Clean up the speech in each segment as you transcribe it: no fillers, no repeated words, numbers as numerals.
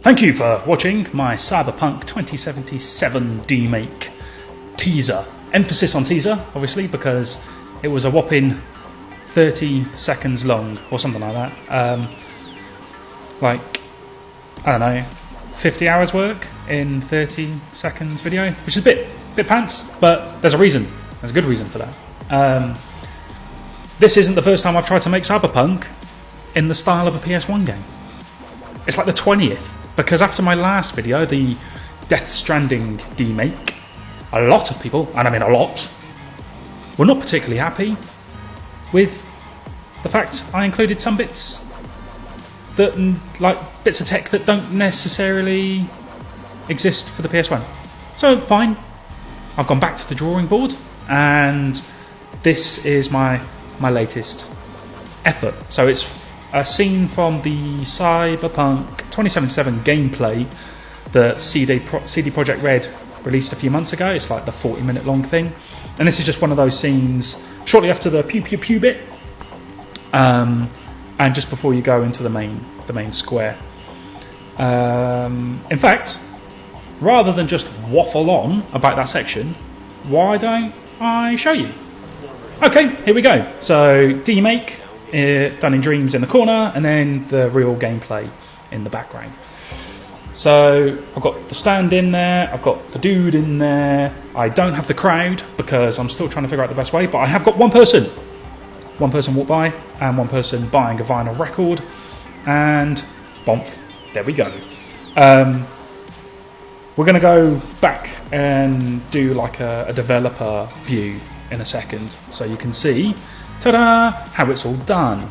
Thank you for watching my Cyberpunk 2077 remake teaser. Emphasis on teaser, obviously, because it was a whopping 30 seconds long, or something like that. Like, I don't know, 50 hours work in 30 seconds video, which is a bit pants, but there's a reason. There's a good reason for that. This isn't the first time I've tried to make Cyberpunk in the style of a PS1 game. It's like the 20th. Because after my last video, the Death Stranding remake, a lot of people, and I mean a lot, were not particularly happy with the fact I included some bits that, like bits of tech that don't necessarily exist for the PS1. So fine, I've gone back to the drawing board, and this is my latest effort. So it's a scene from the Cyberpunk 2077 gameplay that CD Projekt Red released a few months ago. It's like the 40-minute long thing, and this is just one of those scenes shortly after the pew pew pew bit, and just before you go into the main square. In fact, rather than just waffle on about that section, why don't I show you? Okay, here we go. So remake. Done in dreams in the corner, and then the real gameplay in the background. So I've got the stand in there, I've got the dude in there. I don't have the crowd because I'm still trying to figure out the best way, but I have got one person walk by and one person buying a vinyl record, and bomp, there we go. We're going to go back and do like a developer view in a second, so you can see, ta-da, how it's all done.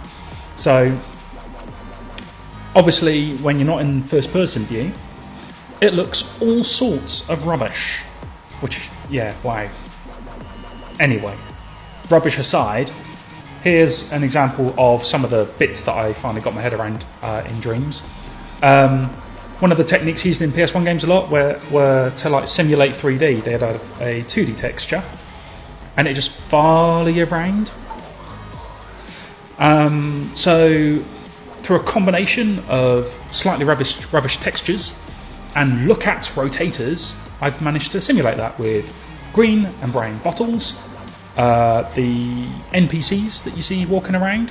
So obviously when you're not in first person view, it looks all sorts of rubbish, which, yeah, wow. Anyway, rubbish aside, here's an example of some of the bits that I finally got my head around in Dreams. One of the techniques used in PS1 games a lot were to like simulate 3D. They had a 2D texture, and it just folly around. So through a combination of slightly rubbish textures and look at rotators, I've managed to simulate that with green and brown bottles, the NPCs that you see walking around,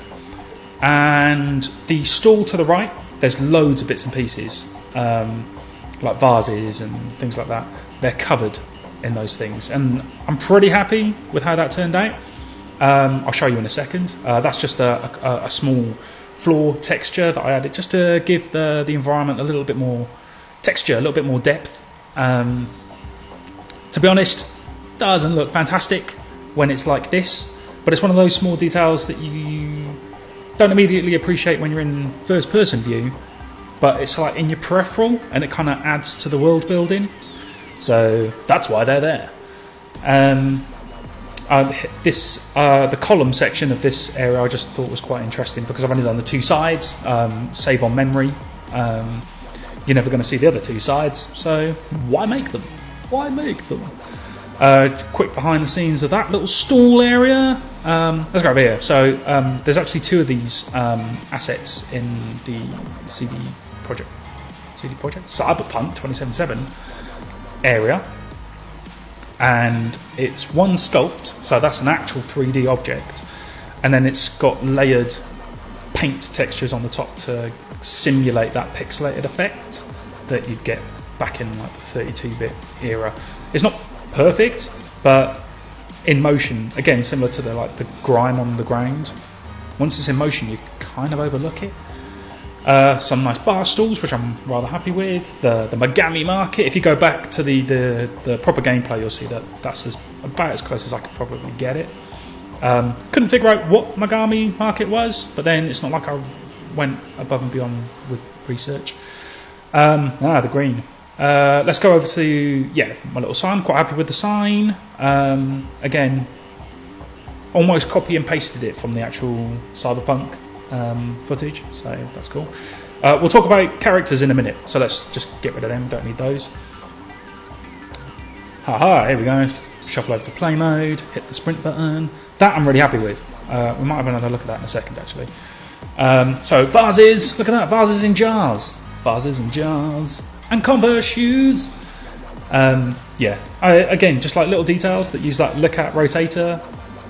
and the stall to the right. There's loads of bits and pieces, like vases and things like that. They're covered in those things, and I'm pretty happy with how that turned out. I'll show you in a second. That's just a small floor texture that I added just to give the environment a little bit more texture, a little bit more depth. To be honest, doesn't look fantastic when it's like this, but it's one of those small details that you don't immediately appreciate when you're in first person view, but it's like in your peripheral and it kind of adds to the world building, so that's why they're there. The column section of this area I just thought was quite interesting because I've only done the two sides, save on memory. You're never going to see the other two sides, so why make them? Why make them? Quick behind the scenes of that little stall area. Let's go over here. So there's actually 2 of these assets in the CD Projekt Cyberpunk 2077 area, and it's one sculpt, so that's an actual 3D object, and then it's got layered paint textures on the top to simulate that pixelated effect that you'd get back in like the 32-bit era. It's not perfect, but in motion, again, similar to the grime on the ground, once it's in motion you kind of overlook it. Some nice bar stools, which I'm rather happy with. The Megami market, if you go back to the proper gameplay, you'll see that that's about as close as I could probably get it. Couldn't figure out what Megami market was, but then it's not like I went above and beyond with research. The green. Let's go over to, my little sign. Quite happy with the sign. Again, almost copy and pasted it from the actual Cyberpunk footage, so that's cool. We'll talk about characters in a minute, so let's just get rid of them, don't need those. Here we go. Shuffle over to play mode, hit the sprint button. That I'm really happy with. We might have another look at that in a second, actually. So vases, look at that, vases in jars. Vases in jars. And Converse shoes. Again, just like little details that use that look at rotator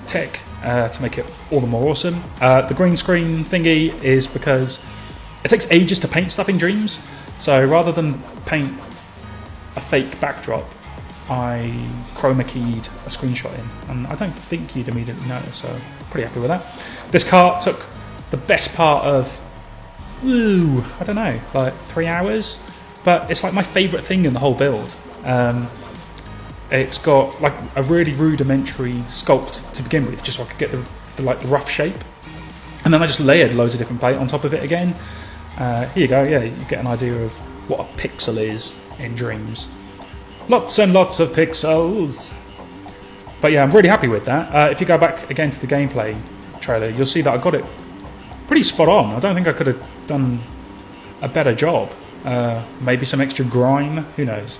tech to make it all the more awesome. The green screen thingy is because it takes ages to paint stuff in Dreams, so rather than paint a fake backdrop, I chroma keyed a screenshot in, and I don't think you'd immediately notice, so pretty happy with that. This cart took the best part of, I don't know, like 3 hours, but it's like my favourite thing in the whole build. It's got like a really rudimentary sculpt to begin with, just so I could get the rough shape, and then I just layered loads of different paint on top of it again. Here you go, you get an idea of what a pixel is in Dreams. Lots and lots of pixels. But yeah, I'm really happy with that. If you go back again to the gameplay trailer, you'll see that I got it pretty spot on. I don't think I could have done a better job. Maybe some extra grime, who knows.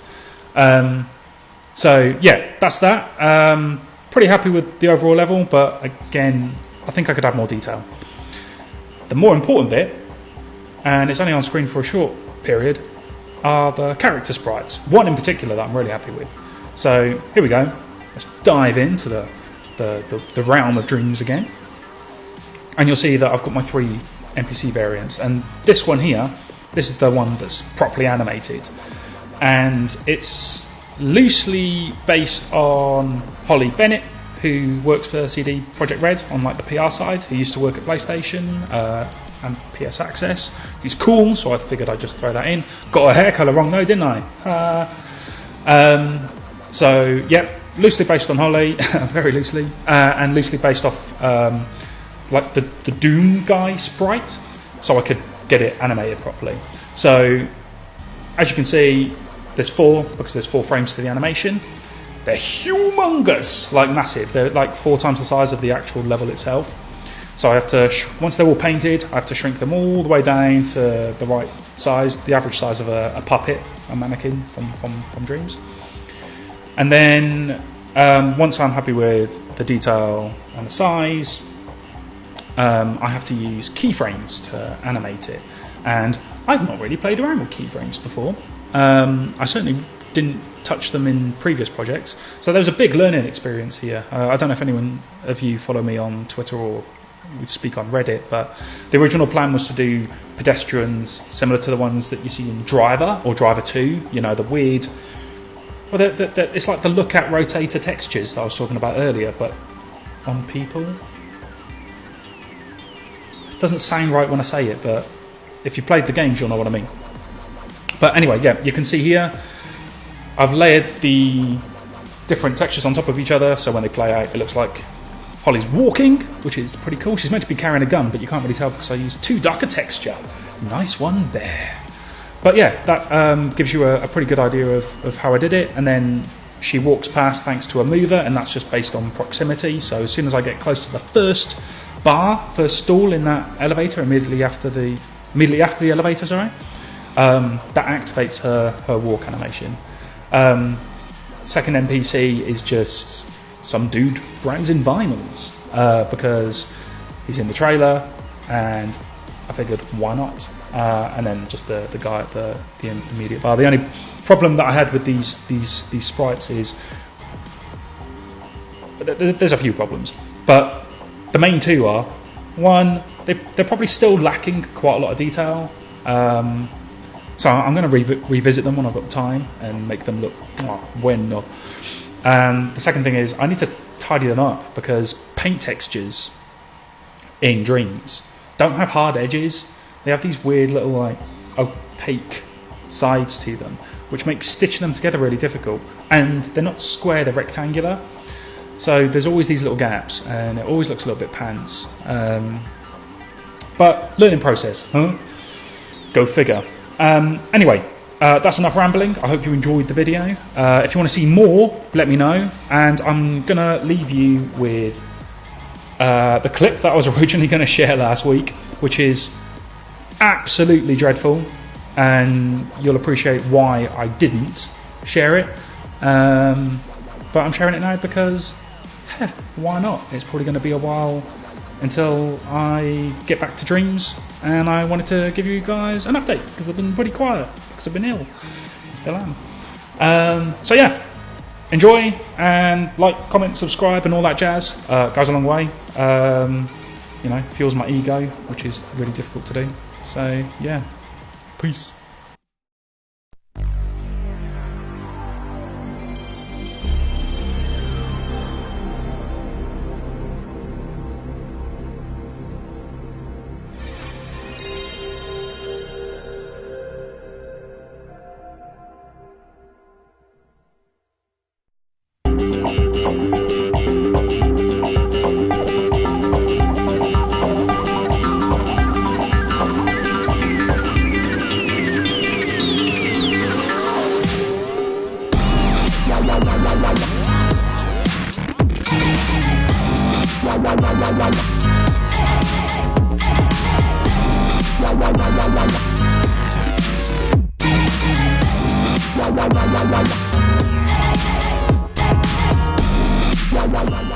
So yeah, that's that. Pretty happy with the overall level, but again, I think I could add more detail. The more important bit, and it's only on screen for a short period, are the character sprites. One in particular that I'm really happy with. So here we go. Let's dive into the realm of Dreams again. And you'll see that I've got my 3 NPC variants. And this one here, this is the one that's properly animated. And it's loosely based on Holly Bennett, who works for CD Projekt Red on like the PR side, who used to work at PlayStation and PS Access. He's cool, so I figured I'd just throw that in. Got a hair colour wrong though, didn't I? So yeah, loosely based on Holly, very loosely, and loosely based off like the Doom guy sprite, so I could get it animated properly. So as you can see, there's 4 because there's 4 frames to the animation. They're humongous, like massive. They're like 4 times the size of the actual level itself. So I have to, once they're all painted, I have to shrink them all the way down to the right size, the average size of a puppet, a mannequin from Dreams. And then once I'm happy with the detail and the size, I have to use keyframes to animate it. And I've not really played around with keyframes before. I certainly didn't touch them in previous projects, so there was a big learning experience here. I don't know if anyone of you follow me on Twitter or would speak on Reddit, but the original plan was to do pedestrians similar to the ones that you see in Driver or Driver 2, you know, the weird, well, it's like the look at rotator textures that I was talking about earlier, but on people. It doesn't sound right when I say it, but if you played the games you'll know what I mean. But anyway, yeah, you can see here I've layered the different textures on top of each other, so when they play out it looks like Holly's walking, which is pretty cool. She's meant to be carrying a gun, but you can't really tell because I used too dark a texture. Nice one there. But yeah, that gives you a pretty good idea of how I did it. And then she walks past thanks to a mover, and that's just based on proximity. So as soon as I get close to the first stall in that elevator, immediately after the elevator, sorry, that activates her walk animation. second NPC is just some dude browsing vinyls because he's in the trailer, and I figured why not? And then just the guy at the immediate bar. The only problem that I had with these sprites is there's a few problems, but the main two are, one, they're probably still lacking quite a lot of detail. So I'm going to revisit them when I've got the time and make them look bueno. And the second thing is I need to tidy them up, because paint textures in Dreams don't have hard edges. They have these weird little like opaque sides to them, which makes stitching them together really difficult. And they're not square, they're rectangular. So there's always these little gaps, and it always looks a little bit pants. But learning process, huh? Go figure. Anyway, that's enough rambling. I hope you enjoyed the video. If you want to see more, let me know. And I'm going to leave you with the clip that I was originally going to share last week, which is absolutely dreadful. And you'll appreciate why I didn't share it. But I'm sharing it now because, why not? It's probably going to be a while until I get back to Dreams, and I wanted to give you guys an update because I've been pretty quiet because I've been ill. I still am. So yeah, enjoy, and like, comment, subscribe, and all that jazz. Goes a long way. You know, fuels my ego, which is really difficult to do. So yeah, peace. La la la